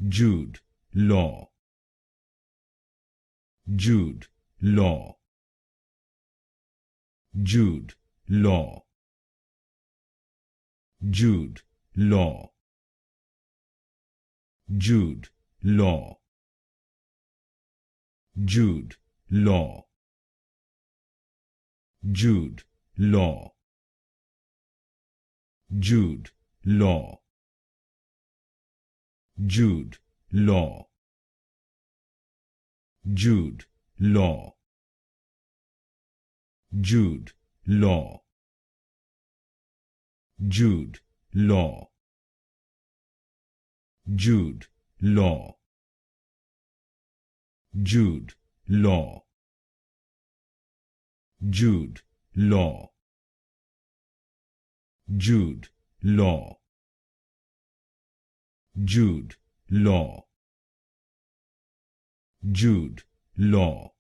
Jude Law, Jude Law, Jude Law, Jude Law, Jude Law, Jude Law, Jude Law, Jude Law, Jude Law, Jude Law, Jude Law, Jude Law, Jude Law, Jude Law, Jude Law, Jude Law, Jude Law, Jude Law,